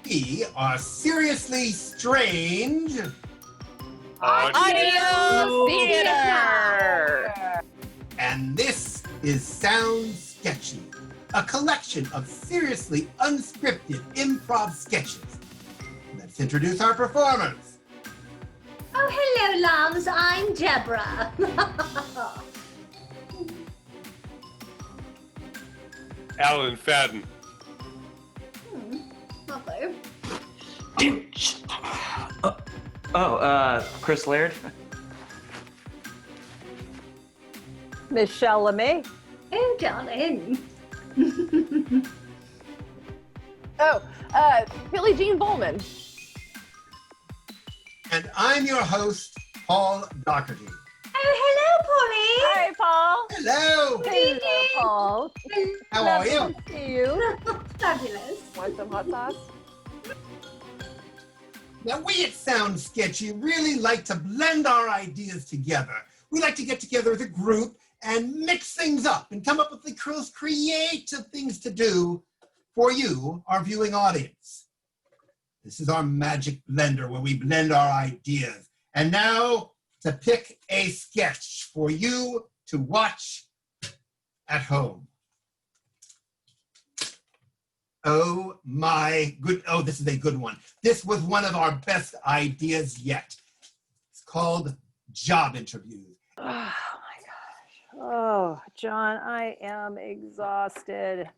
We are seriously strange Audio Theater! And this is Sound Sketchy, a collection of seriously unscripted improv sketches. Let's introduce our performers. Oh, hello, lambs. I'm Deborah. Alan Fadden. Hello. Chris Laird. Michelle LeMay. Oh, darling. Billie Jean Bowman. And I'm your host, Paul Doherty. Oh, Hi, Paul. Hello. evening. Hello, Paul. Polly. How are you? Lovely to see you. Fabulous. Want some hot sauce? Now, we at Sound Sketchy really like to blend our ideas together. We like to get together as a group and mix things up and come up with the most creative things to do for you, our viewing audience. This is our magic blender where we blend our ideas. And now to pick a sketch for you to watch at home. Oh my good, oh, this is a good one. This was one of our best ideas yet. It's called Job Interviews. Oh, my gosh. Oh, John, I am exhausted.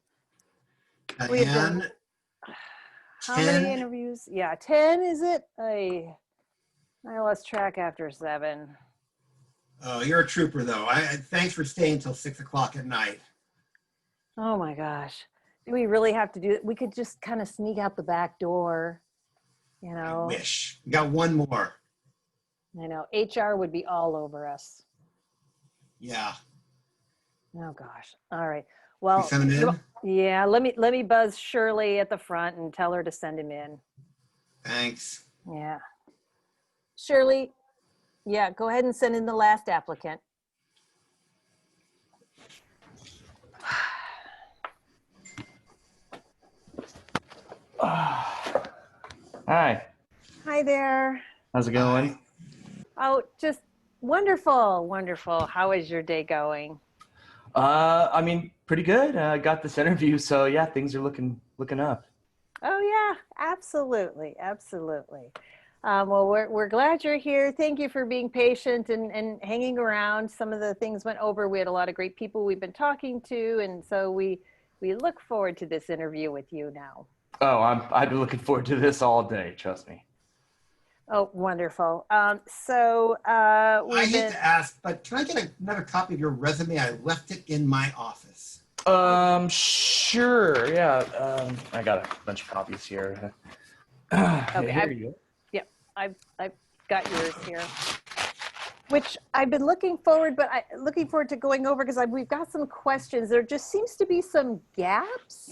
We've done- And How 10. many interviews? Yeah, 10, is it? I lost track after 7. Oh, you're a trooper though. Thanks for staying until 6 o'clock at night. Oh, my gosh. Do we really have to do it? We could just kind of sneak out the back door, you I know? wish. We got one more. I know. HR would be all over us. Yeah. Oh gosh. All right. Well, You send him in? yeah, let me buzz Shirley at the front and tell her to send him in. Thanks. Yeah. Shirley, yeah, go ahead and send in the last applicant. Hi, Hi there. how's it going? Oh, just wonderful, wonderful. How is your day going? I mean, pretty good. I got this interview, so yeah, things are looking up. Oh yeah, absolutely, absolutely. Well, we're glad you're here. Thank you for being patient and hanging around. Some of the things went over. We had a lot of great people we've been talking to, and so we look forward to this interview with you now. Oh, I've been looking forward to this all day. Trust me. Oh, wonderful. I We've hate been. to ask, but can I get another copy of your resume? I left it in my office. Sure. Yeah. I got a bunch of copies here. Okay, Here you go. I've got yours here, which I've been looking forward to going over because we've got some questions. There just seems to be some gaps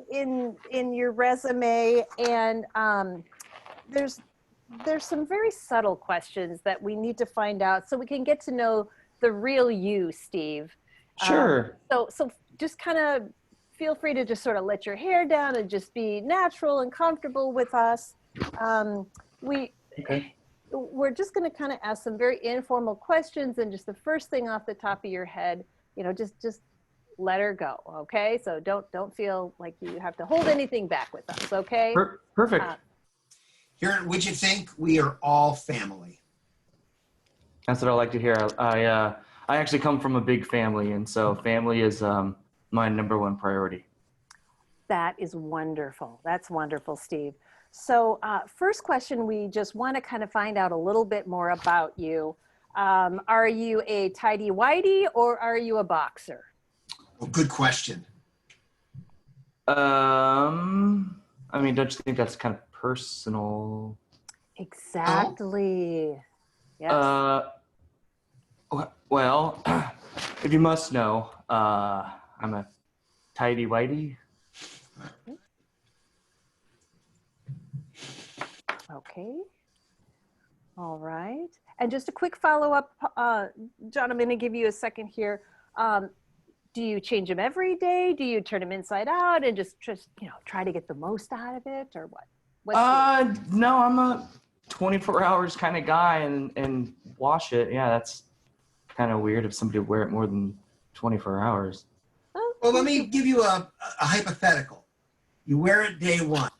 in your resume, and there's some very subtle questions that we need to find out so we can get to know the real you, Steve. Sure. So just kind of feel free to just sort of let your hair down and just be natural and comfortable with us. Okay. We're just going to kind of ask some very informal questions, and just the first thing off the top of your head, just let her go. Okay. So don't feel like you have to hold anything back with us. Okay. Perfect. Here at Widget Inc., we are all family. That's what I like to hear. I actually come from a big family, and so family is my number one priority. That is wonderful. That's wonderful, Steve. So first question, we just want to kind of find out a little bit more about you. Are you a tighty-whitey or are you a boxer? Well, good question. I mean, don't you think that's kind of personal? Exactly. Yes. Well, if you must know, I'm a tighty-whitey. Okay. All right. And just a quick follow-up, John, I'm going to give you a second here. do you change them every day? Do you turn them inside out and just try to get the most out of it, or what? No, I'm a 24 hours kind of guy and wash it. Yeah, that's kind of weird if somebody would wear it more than 24 hours. Well, let me give you a hypothetical. You wear it day 1.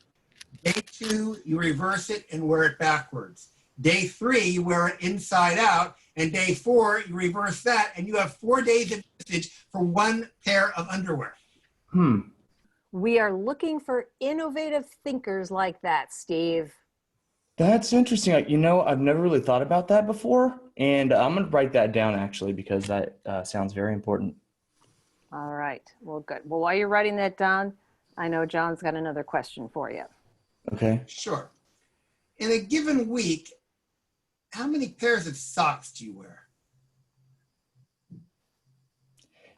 Day 2, you reverse it and wear it backwards. Day 3, you wear it inside out. And day 4, you reverse that, and you have 4 days of usage for 1 pair of underwear. We are looking for innovative thinkers like that, Steve. That's interesting. You know, I've never really thought about that before, and I'm going to write that down, actually, because that sounds very important. All right. Well, good. Well, while you're writing that down, I know John's got another question for you. Okay. Sure. In a given week, how many pairs of socks do you wear?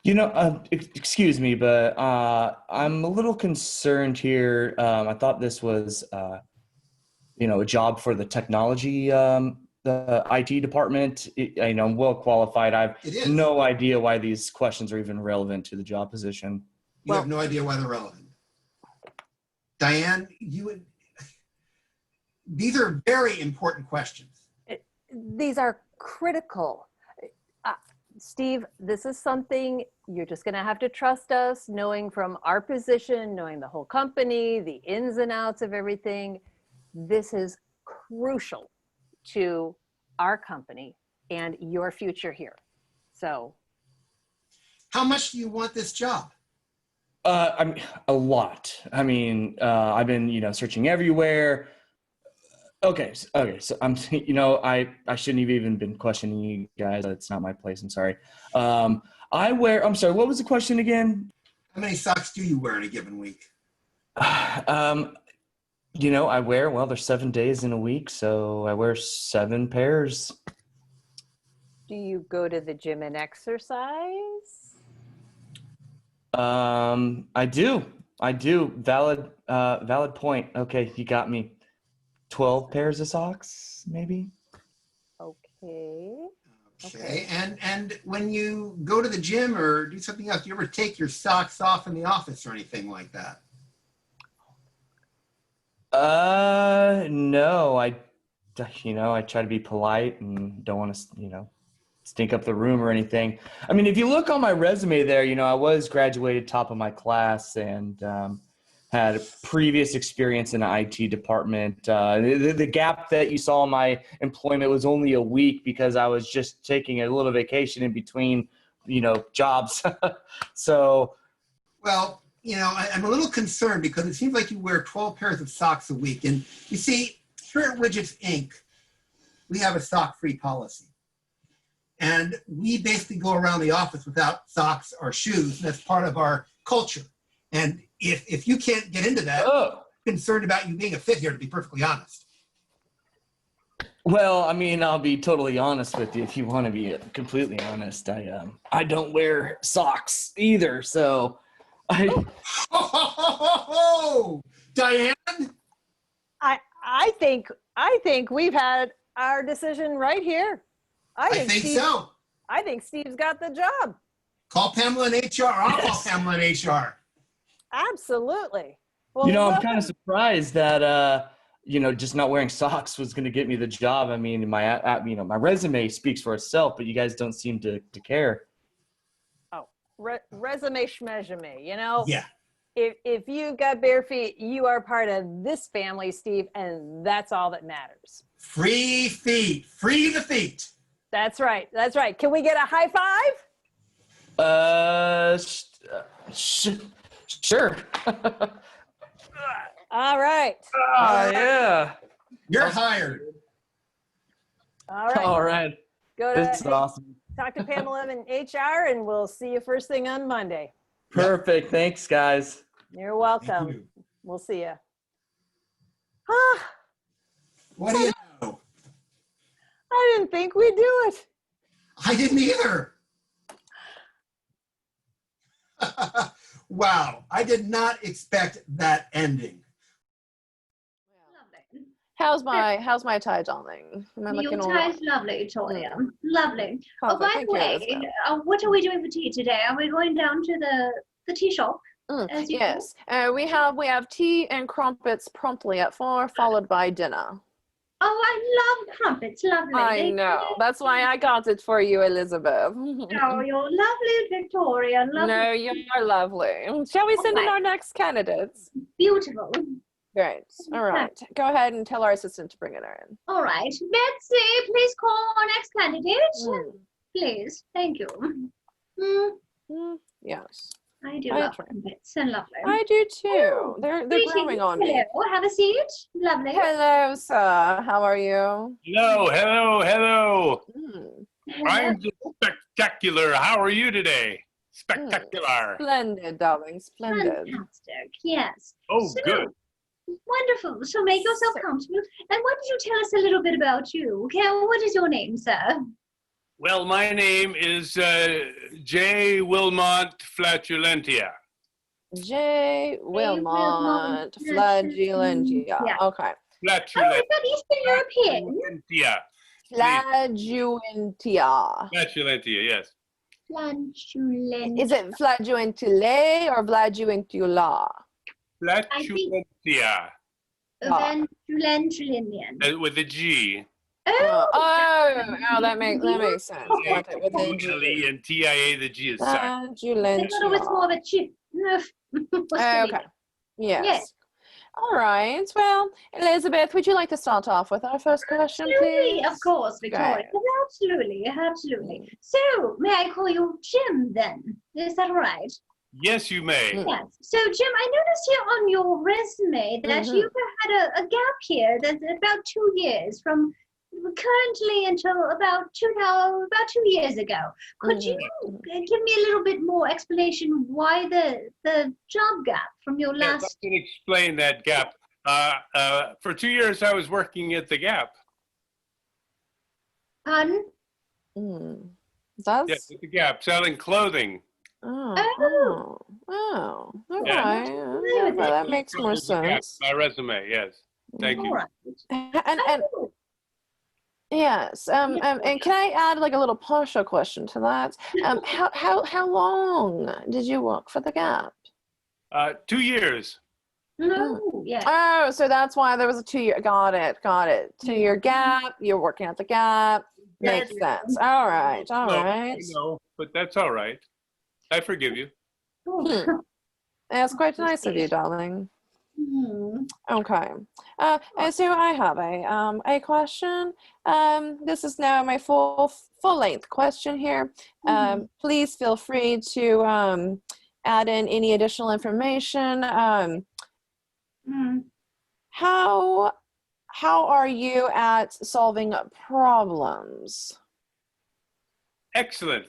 You know, excuse me, but I'm a little concerned here. I thought this was, a job for the technology, the IT department. I know I'm well qualified. I have no idea why these questions are even relevant to the job position. You have no idea why they're relevant. Diane, these are very important questions. These are critical. Steve, this is something you're just going to have to trust us, knowing from our position, knowing the whole company, the ins and outs of everything. This is crucial to our company and your future here. So, how much do you want this job? I mean, a lot. I mean, I've been, searching everywhere. Okay. So I'm, I shouldn't have even been questioning you guys. It's not my place. I'm sorry. I'm sorry. What was the question again? How many socks do you wear in a given week? I wear, there's 7 days in a week. So I wear 7 pairs. do you go to the gym and exercise? I do. Valid point. Okay. You got me. 12 pairs of socks, maybe. Okay. And when you go to the gym or do something else, do you ever take your socks off in the office or anything like that? No, I try to be polite and don't want to, stink up the room or anything. I mean, if you look on my resume there, I was graduated top of my class and had previous experience in the IT department. The gap that you saw in my employment was only a week because I was just taking a little vacation in between, jobs. So. Well, I'm a little concerned because it seems like you wear 12 pairs of socks a week. And you see, here at Widgets Inc., we have a sock-free policy. And we basically go around the office without socks or shoes. That's part of our culture. And if you can't get into that, I'm concerned about you being a fit here, to be perfectly honest. Well, I mean, I'll be totally honest with you. If you want to be completely honest, I don't wear socks either. So Diane? I think we've had our decision right here. I think so. I think Steve's got the job. Call Pamela in HR. I'll call Pamela in HR. Absolutely. Well, I'm kind of surprised that, just not wearing socks was going to get me the job. I mean, my resume speaks for itself, but you guys don't seem to care. Oh, resume schmesume, Yeah. If you've got bare feet, you are part of this family, Steve, and that's all that matters. Free feet. Free the feet. That's right. That's right. Can we get a high five? Sure. All right. Yeah. You're hired. All right. Go to This is awesome. talk to Pamela in HR, and we'll see you first thing on Monday. Perfect. Thanks, guys. You're welcome. You. We'll see you. What do you know? I didn't think we'd do it. I didn't either. Wow. I did not expect that ending. How's my tie, darling? Am I Your looking all tie right? is lovely, Victoria. Lovely. Oh, Perfect. by Thank the you, way, Elizabeth. what are we doing for tea today? Are we going down to the tea shop? As you Yes. We have tea and crumpets promptly at 4, followed by dinner. Oh, I love crumpets. Lovely. I know. That's why I got it for you, Elizabeth. Oh, you're lovely, Victoria. Lovely. No, you're lovely. Shall we send in Alright. our next candidates? Beautiful. Great. All right. Go ahead and tell our assistant to bring it in. All right. Betsy, please call our next candidate. Please. Thank you. Yes. I do I love try. crumpets. And lovely. I do too. Oh, They're Greetings. growing on me. Hello. Have a seat. Lovely. Hello, sir. How are you? Hello, hello, hello. Hello. I'm just spectacular. How are you today? Spectacular. Splendid, darling. Splendid. Fantastic. Yes. Oh, So, good. Wonderful. So make yourself So- comfortable. And why don't you tell us a little bit about you? Okay, what is your name, sir? Well, my name is J. Wilmot Flatulentia. J. Wilmot Flagellantia. Yeah. Okay. Oh, is that Eastern European? Flagellantia. Flatulentia, yes. Flatulent. Is it flagelantile or flagelantula? Flatulentia. Ventulentulinian. With a G. Oh, that makes sense. Got it, with the G. L-E and T-I-A, the G is silent. I thought it was more of a chip. Okay. Yes. All right. Well, Elizabeth, would you like to start off with our first question, Absolutely, please? of course, Victoria. Absolutely, absolutely. So, may I call you Jim then? Is that all right? Yes, you may. Yes. So, Jim, I noticed here on your resume that you had a gap here that's about 2 years from currently until about 2 years ago. Could you give me a little bit more explanation why the job gap from your Yes, I last? can explain that gap. For 2 years, I was working at the Gap. Pardon? That's Yes, at the Gap, selling clothing. okay. Yeah. Well, that makes more The Gap, sense. my resume, yes. Thank All you. right. And yes, and can I add like a little partial question to that? How long did you work for the Gap? 2 years. No, yeah. Oh, so that's why there was a 2-year. Got it. 2-year gap. You're working at the Gap. Makes sense. All right. I know, but that's all right. I forgive you. That's quite nice of you, darling. Hmm. Okay. And so I have a question. This is now my full length question here. Please feel free to add in any additional information. How are you at solving problems? Excellent.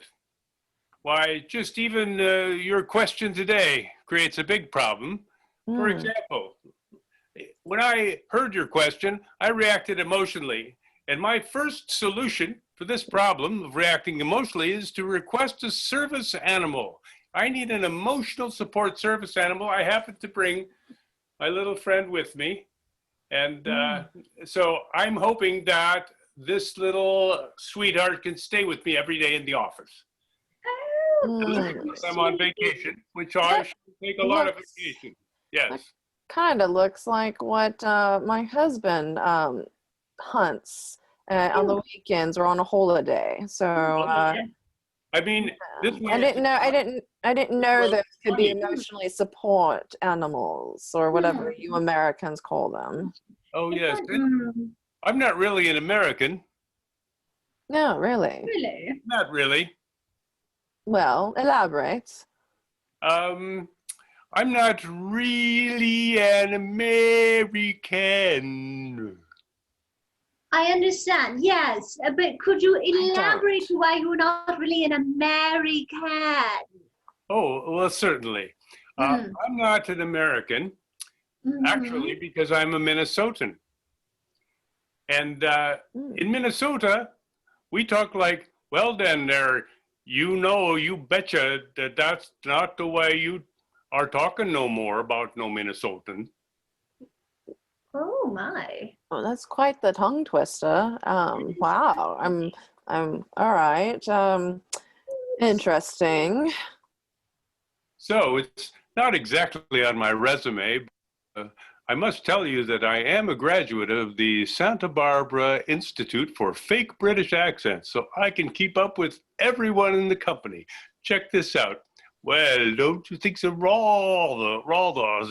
Why, just even your question today creates a big problem. For example, when I heard your question, I reacted emotionally. And my first solution for this problem of reacting emotionally is to request a service animal. I need an emotional support service animal. I happen to bring my little friend with me. And so I'm hoping that this little sweetheart can stay with me every day in the office. Unless I'm on vacation, which I should take a lot of vacation. Yes. Kind of looks like what my husband hunts on the weekends or on a holiday. So I mean, this I didn't know those could be emotionally support animals or whatever you Americans call them. Oh yes, I'm not really an American. No, really. Really? Not really. Well, elaborate. I'm not really an American. I understand, yes. But could you elaborate why you're not really an American? Oh, well, certainly. I'm not an American, actually, because I'm a Minnesotan. And in Minnesota, we talk like, well, then there, you betcha that that's not the way you are talking no more about no Minnesotan. Oh my. Oh, that's quite the tongue twister. Wow. I'm all right. Interesting. So it's not exactly on my resume. But, I must tell you that I am a graduate of the Santa Barbara Institute for Fake British Accents, so I can keep up with everyone in the company. Check this out. Well, don't you think so, Raldar's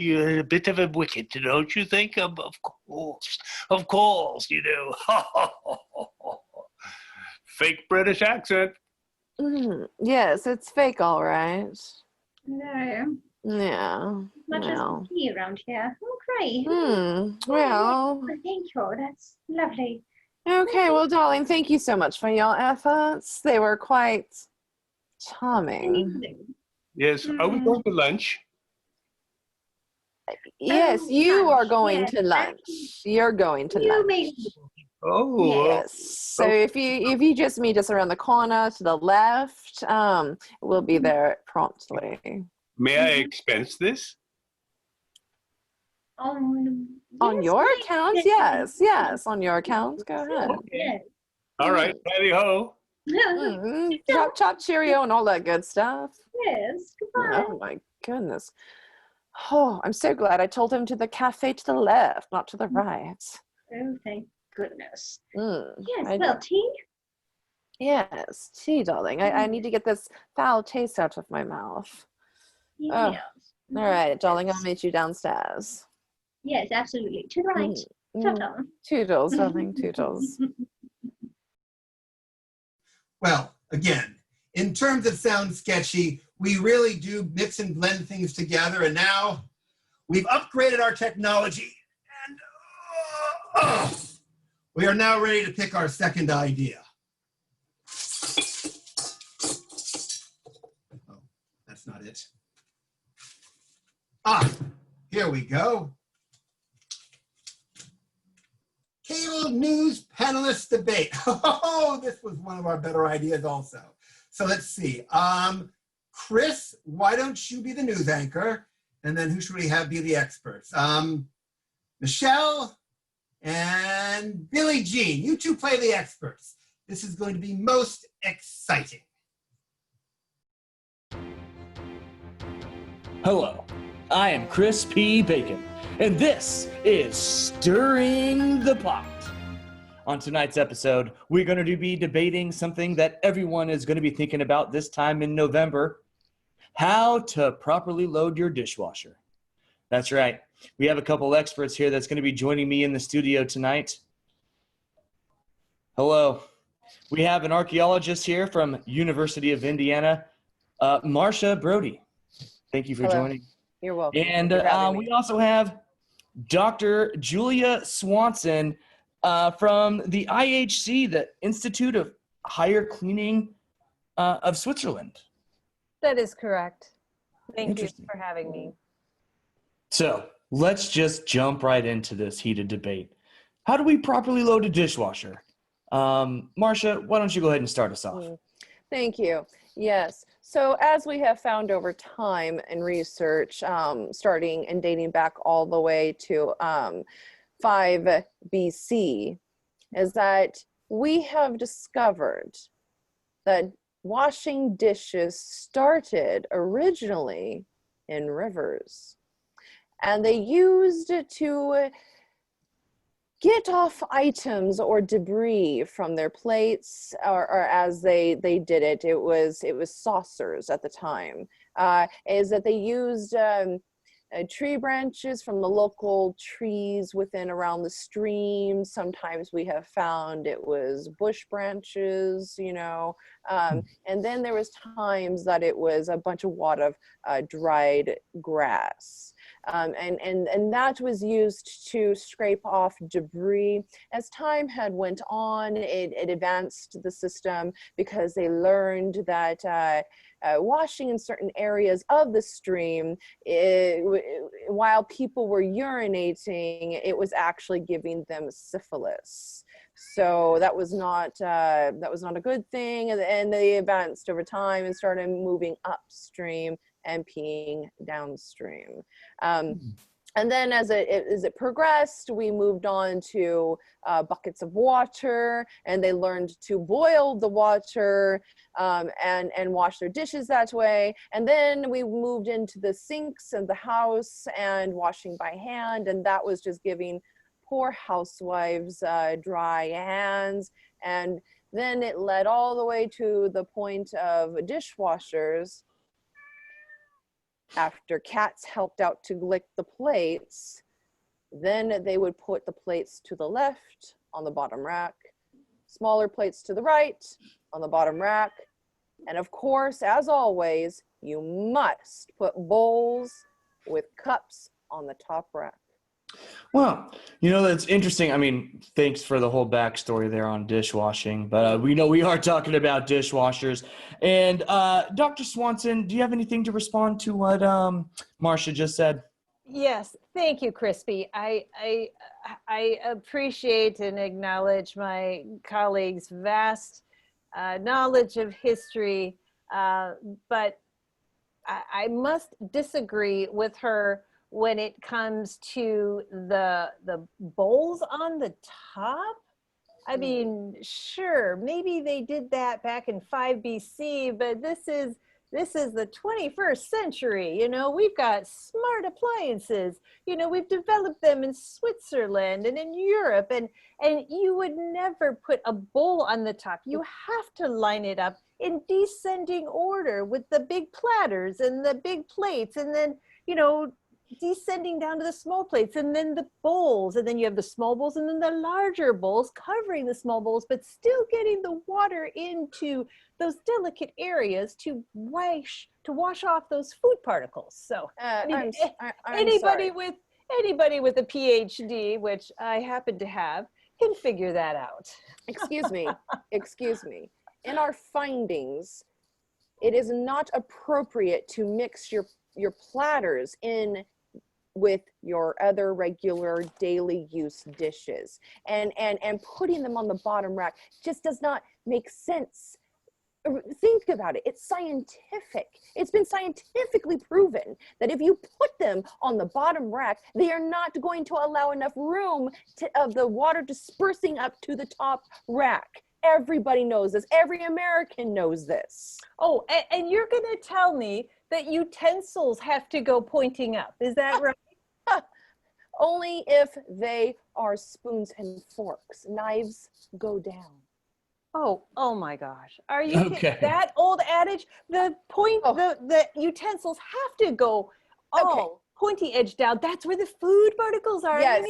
you're a bit of a wicked, don't you think? Of course, you know. Fake British accent. Yes, it's fake, all right. No. Yeah. Much as Well. the tea around here. Oh, great. Well. Oh, thank you. That's lovely. Okay, well, darling, thank you so much for your efforts. They were quite charming. Yes, are we going to lunch? Yes, Oh, you are lunch, going yes, to lunch. You're going to You lunch. may. Oh, Yes. So if you just meet us around the corner to the left, we'll be there promptly. may I expense this? On Yes, your my account, goodness. yes, on your account. Go ahead. Yes. All right, tally ho. Chop chop cheerio and all that good stuff. Yes. Goodbye. Oh my goodness. Oh, I'm so glad I told him to the cafe to the left, not to the right. Oh, thank goodness. Mm, Yes. Well, tea. yes, tea, darling. I need to get this foul taste out of my mouth. Yes. All right, darling, I'll meet you downstairs. Yes, absolutely. To the right. Ta-ta. Toodles, darling, toodles. Well, again, in terms of sound sketchy, we really do mix and blend things together. And now we've upgraded our technology and we are now ready to pick our second idea. Oh, that's not it. Here we go. Cable news panelist debate. Oh, this was one of our better ideas also. So let's see. Chris, why don't you be the news anchor? And then who should we have be the experts? Michelle and Billie Jean, you two play the experts. This is going to be most exciting. Hello, I am Chris P. Bacon, and this is Stirring the Pot. On tonight's episode, we're going to be debating something that everyone is going to be thinking about this time in November: how to properly load your dishwasher. That's right. We have a couple experts here that's going to be joining me in the studio tonight. Hello. We have an archaeologist here from University of Indiana, Marcia Brody. Thank you for joining. You're welcome. And we also have Dr. Julia Swanson from the IHC, the Institute of Higher Cleaning of Switzerland. That is correct. Thank you Interesting. for having me. So let's just jump right into this heated debate. How do we properly load a dishwasher? Marcia, why don't you go ahead and start us off? Thank you. Yes. So as we have found over time and research, starting and dating back all the way to 5 BC, is that we have discovered that washing dishes started originally in rivers. And they used it to get off items or debris from their plates, or as they did it, it was saucers at the time. Is that they used tree branches from the local trees within around the stream. Sometimes we have found it was bush branches, you know, and then there was times that it was a bunch of wad of dried grass. And that was used to scrape off debris. As time had went on, it advanced the system because they learned that washing in certain areas of the stream, while people were urinating, it was actually giving them syphilis. So that was not a good thing, and they advanced over time and started moving upstream and peeing downstream. And then as it progressed, we moved on to buckets of water, and they learned to boil the water and wash their dishes that way. And then we moved into the sinks of the house and washing by hand, and that was just giving poor housewives dry hands. And then it led all the way to the point of dishwashers. After cats helped out to lick the plates, then they would put the plates to the left on the bottom rack, smaller plates to the right on the bottom rack. And of course, as always, you must put bowls with cups on the top rack. Well, that's interesting. I mean, thanks for the whole backstory there on dishwashing, but we know we are talking about dishwashers. And Dr. Swanson, do you have anything to respond to what Marcia just said? Yes, thank you, Crispy. I appreciate and acknowledge my colleague's vast knowledge of history, but I must disagree with her when it comes to the bowls on the top. I mean, sure, maybe they did that back in 5 BC, but this is the 21st century. We've got smart appliances. We've developed them in Switzerland and in Europe, and you would never put a bowl on the top. You have to line it up in descending order with the big platters and the big plates, and then, descending down to the small plates, and then the bowls, and then you have the small bowls, and then the larger bowls covering the small bowls, but still getting the water into those delicate areas to wash off those food particles. So anybody with a PhD, which I happen to have, can figure that out. Excuse me. In our findings, it is not appropriate to mix your platters in with your other regular daily use dishes, and putting them on the bottom rack just does not make sense. Think about it. It's scientific. It's been scientifically proven that if you put them on the bottom rack, they are not going to allow enough room of the water dispersing up to the top rack. Everybody knows this. Every American knows this. Oh, and you're going to tell me that utensils have to go pointing up. Is that right? Only if they are spoons and forks. Knives go down. Oh my gosh. Are you Okay. kidding? That old adage? The utensils have to go pointy edge down. That's where the food particles are. Yes,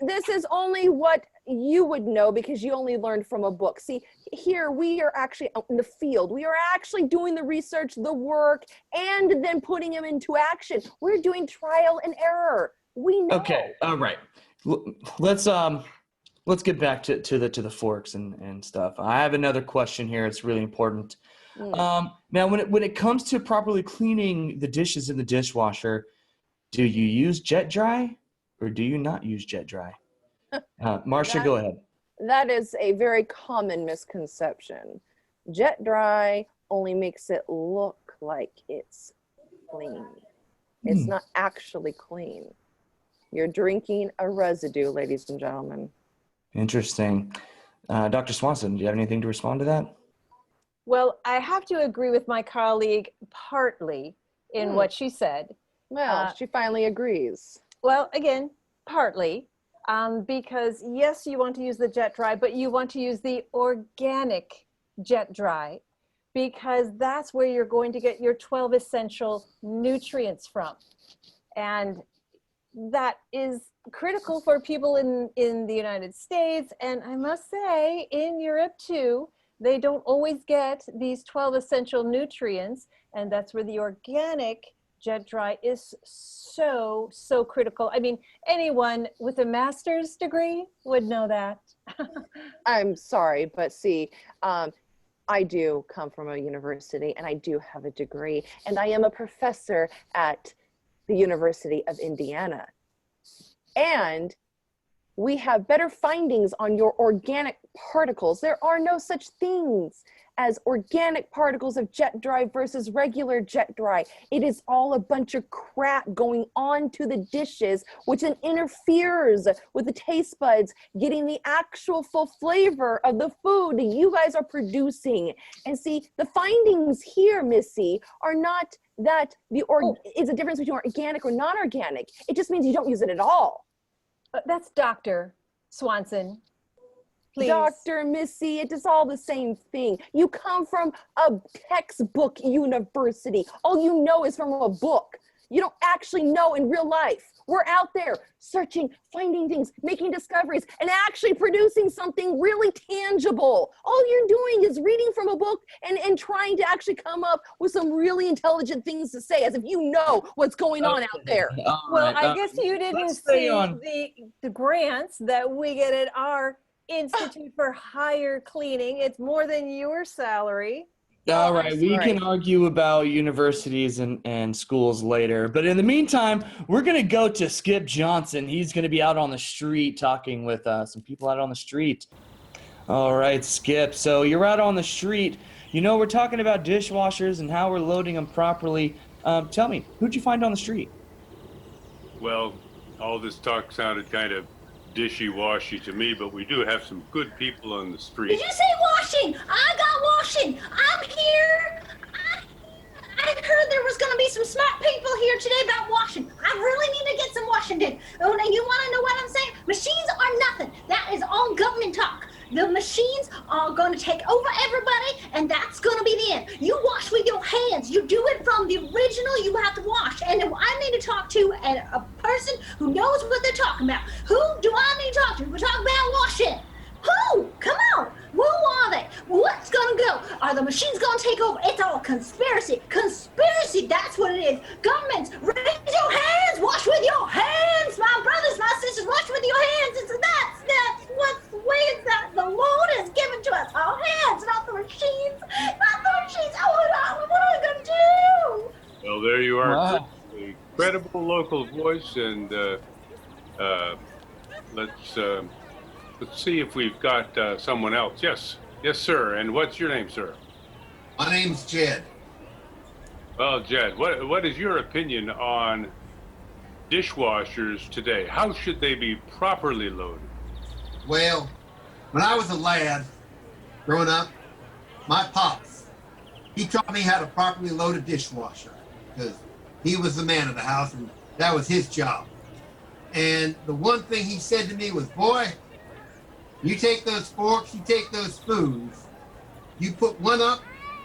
this is only what you would know because you only learned from a book. See, here we are actually out in the field. We are actually doing the research, the work, and then putting them into action. We're doing trial and error. We know. Okay, all right. Let's get back to the forks and stuff. I have another question here. It's really important. Now, when it comes to properly cleaning the dishes in the dishwasher, do you use jet dry or do you not use jet dry? Marcia, go ahead. That is a very common misconception. Jet dry only makes it look like it's clean. It's not actually clean. You're drinking a residue, ladies and gentlemen. Interesting. Dr. Swanson, do you have anything to respond to that? Well, I have to agree with my colleague partly in what she said. Well, she finally agrees. Well, again, partly, because yes, you want to use the jet dry, but you want to use the organic jet dry because that's where you're going to get your 12 essential nutrients from. And that is critical for people in the United States. And I must say, in Europe too, they don't always get these 12 essential nutrients. And that's where the organic jet dry is so critical. I mean, anyone with a master's degree would know that. I'm sorry, but see, I do come from a university and I do have a degree, and I am a professor at the University of Indiana. And we have better findings on your organic particles. There are no such things as organic particles of jet dry versus regular jet dry. It is all a bunch of crap going on to the dishes, which then interferes with the taste buds, getting the actual full flavor of the food that you guys are producing. And see, the findings here, Missy, are not that is a difference between organic or non-organic. It just means you don't use it at all. That's Dr. Swanson. Please. Dr. Missy, it is all the same thing. You come from a textbook university. All you know is from a book. You don't actually know in real life. We're out there searching, finding things, making discoveries, and actually producing something really tangible. All you're doing is reading from a book and trying to actually come up with some really intelligent things to say, as if you know what's going on out there. Well, I guess you didn't see the grants that we get at our Institute for Higher Cleaning. It's more than your salary. All right, we can argue about universities and schools later. But in the meantime, we're going to go to Skip Johnson. He's going to be out on the street talking with some people out on the street. All right, Skip. So you're out on the street. You know, we're talking about dishwashers and how we're loading them properly. Tell me, who'd you find on the street? Well, all this talk sounded kind of dishy-washy to me, but we do have some good people on the street. Did you say washing? I got washing. I'm here. I heard there was going to be some smart people here today about washing. I really need to get some washing done. Oh, and you want to know what I'm saying? Machines are nothing. That is all government talk. The machines are going to take over everybody, and that's going to be the end. You wash with your hands. You do it from the original. You have to wash. And I need to talk to a person who knows what they're talking about. Who do I need to talk to? We're talking about washing. Who? Come on. Who are they? What's going to go? Are the machines going to take over? It's all conspiracy. Conspiracy, that's what it is. Governments, raise your hands. Wash with your hands. My brothers, my sisters, wash with your hands. That's what's the way that the Lord has given to us. Our hands, not the machines. Not the machines. Oh, no, what are we going to do? Well, there you are. Wow. A credible local voice, and let's see if we've got someone else. Yes, sir. And what's your name, sir? My name's Jed. Well, Jed, what is your opinion on dishwashers today? How should they be properly loaded? Well, when I was a lad growing up, my pops, he taught me how to properly load a dishwasher because he was the man of the house and that was his job. And the one thing he said to me was, boy, you take those forks, you take those spoons, you put one up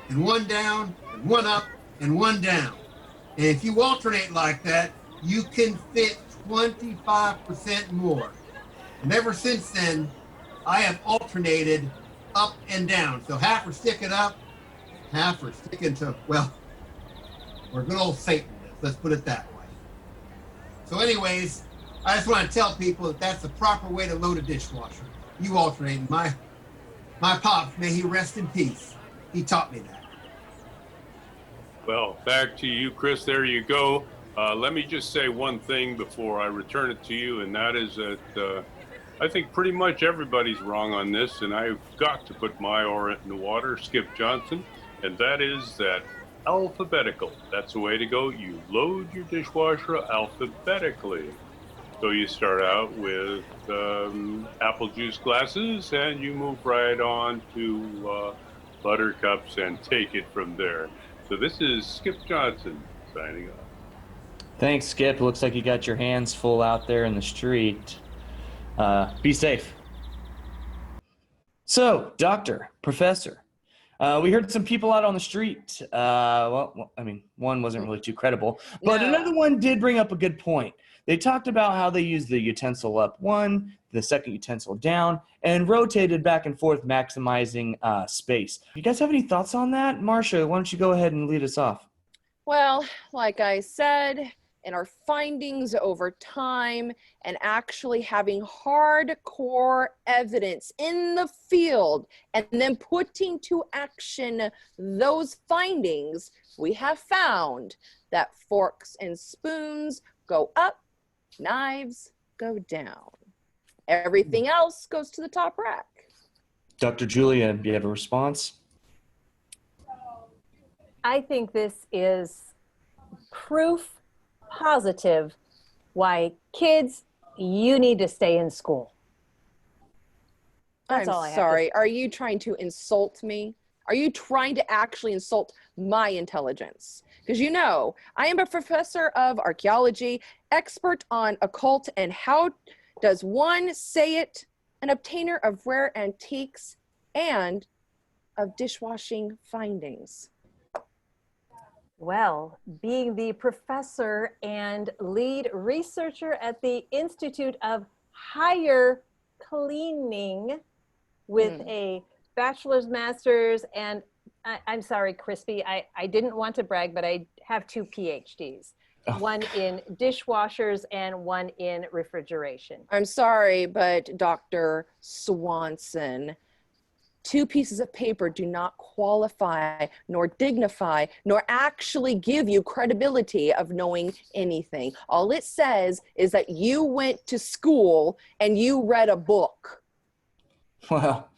and one down and one up and one down. And if you alternate like that, you can fit 25% more. And ever since then, I have alternated up and down. So half are sticking up, half are sticking to, well, we're good old Satanists, let's put it that way. So anyways, I just want to tell people that that's the proper way to load a dishwasher. You alternate. My pops, may he rest in peace, he taught me that. Well, back to you, Chris. There you go. Let me just say one thing before I return it to you, and that is that I think pretty much everybody's wrong on this, and I've got to put my oar in the water, Skip Johnson, and that is that alphabetical. That's the way to go. You load your dishwasher alphabetically. So you start out with apple juice glasses, and you move right on to buttercups and take it from there. So this is Skip Johnson signing off. Thanks, Skip. Looks like you got your hands full out there in the street. Be safe. So, doctor, professor, we heard some people out on the street. Well, I mean, one wasn't really too credible, but another one did bring up a good point. They talked about how they used the utensil up one, the second utensil down, and rotated back and forth, maximizing space. You guys have any thoughts on that? Marcia, why don't you go ahead and lead us off? Well, like I said, in our findings over time and actually having hardcore evidence in the field and then putting to action those findings, we have found that forks and spoons go up, knives go down. Everything else goes to the top rack. Dr. Julia, do you have a response? I think this is proof positive why kids, you need to stay in school. That's I'm all I have to sorry. say. Are you trying to insult me? Are you trying to actually insult my intelligence? Because you know, I am a professor of archaeology, expert on occult and how does one say it, an obtainer of rare antiques and of dishwashing findings. Well, being the professor and lead researcher at the Institute of Higher Cleaning with a bachelor's, master's, and I'm sorry, Crispy, I didn't want to brag, but I have 2 PhDs. Oh, one in dishwashers and one in refrigeration. I'm sorry, but Dr. Swanson, 2 pieces of paper do not qualify, nor dignify, nor actually give you credibility of knowing anything. All it says is that you went to school and you read a book. Well,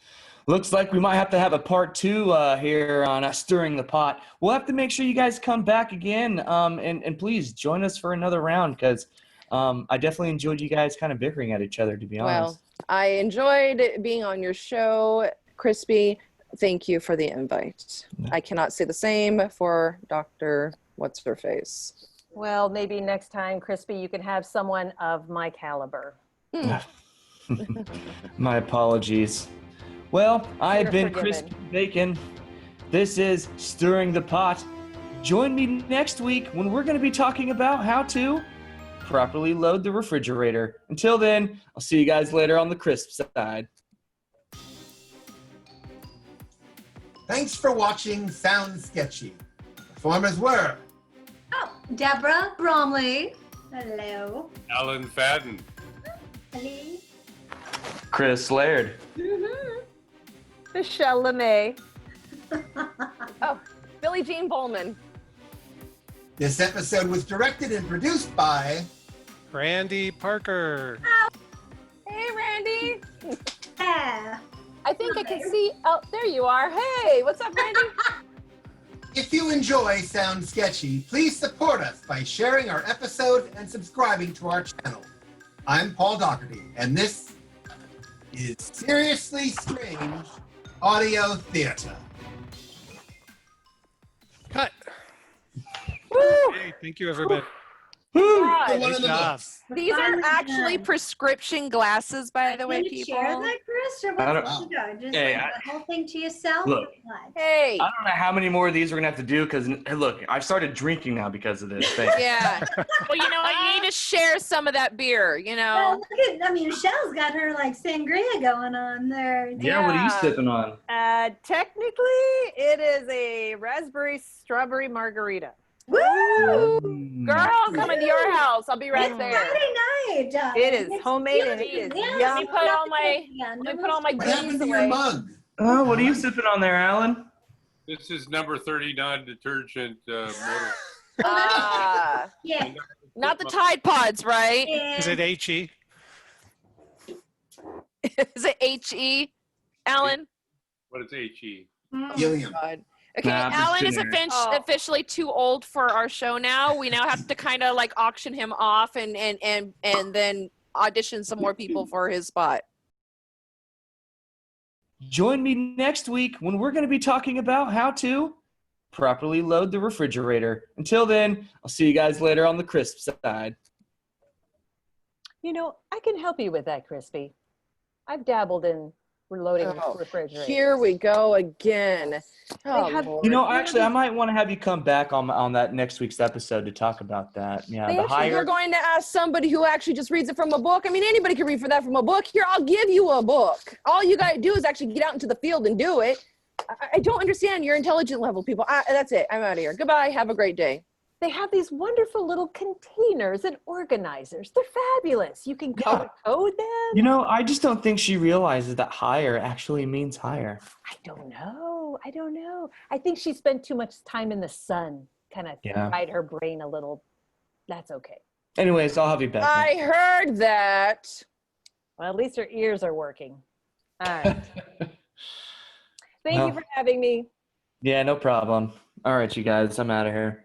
looks like we might have to have a part 2 here on Stirring the Pot. We'll have to make sure you guys come back again, and please join us for another round, because I definitely enjoyed you guys kind of bickering at each other, to be honest. Well, I enjoyed being on your show, Crispy. Thank you for the invite. I cannot say the same for Dr. What's-Her-Face. Well, maybe next time, Crispy, you can have someone of my caliber. My apologies. Well, I've You're been forgiven. Crispy Bacon. This is Stirring the Pot. Join me next week when we're going to be talking about how to properly load the refrigerator. Until then, I'll see you guys later on the crisp side. Thanks for watching Sound Sketchy. Performers were Oh, Deborah Bromley. Hello. Alan Fadden. Hello. Chris Laird. Michelle LeMay. Oh, Billie Jean Bowman. This episode was directed and produced by Randy Parker. Hey, Randy. Yeah. I think I can see. Oh, there you are. Hey, what's up, Randy? If you enjoy Sound Sketchy, please support us by sharing our episode and subscribing to our channel. I'm Paul Doherty, and this is Seriously Strange Audio Theater. Cut. Woo! Hey, thank you, everybody. The God. one in the job. books. These are Finally actually done. prescription glasses, by the way, Can you share people. that, Chris, or I what's don't- the go? Just Hey, like the whole thing to yourself? Look. or what? Hey. I don't know how many more of these we're going to have to do, because, look, I've started drinking now because of this thing. Yeah. Well, you know what? You need to share some of that beer, you Well, know? look at, I mean, Michelle's got her like sangria going on there. Yeah, what are you Yeah. sipping on? Technically, it is a raspberry strawberry margarita. Woo! Girl, I'm coming to your house. I'll be right It's there. Friday night. It is It's homemade and it beautiful. is Yes, yum. Let me put all my What happened goodies to your away. mug? Oh, what are you sipping on there, Alan? This is number 39 detergent motor. Ah, Yeah. not the Tide Pods, right? Yeah. Is it HE? Is it HE? Alan? What is HE? Helium. God. Okay, Nah, I'm just Alan is generic. officially too old for our show now. We now have to kind of like auction him off and then audition some more people for his spot. Join me next week when we're going to be talking about how to properly load the refrigerator. Until then, I'll see you guys later on the crisp side. You know, I can help you with that, Crispy. I've dabbled in reloading Oh, refrigerators. Here we go again. Oh, have- Lord. You know, actually, I might want to have you come back on that next week's episode to talk about that. Yeah, They the actually- You're higher. going to ask somebody who actually just reads it from a book. I mean, anybody can read for that from a book. Here, I'll give you a book. All you got to do is actually get out into the field and do it. I don't understand your intelligent level, people. That's it. I'm out of here. Goodbye. Have a great day. They have these wonderful little containers and organizers. They're fabulous. You can color code them. You know, I just don't think she realizes that higher actually means higher. I don't know. I don't know. I think she spent too much time in the sun. Kind of Yeah. fried her brain a little. That's okay. Anyways, I'll have you back. I heard that. Well, at least her ears are working. All right. Thank No. you for having me. Yeah, no problem. All right, you guys, I'm out of here.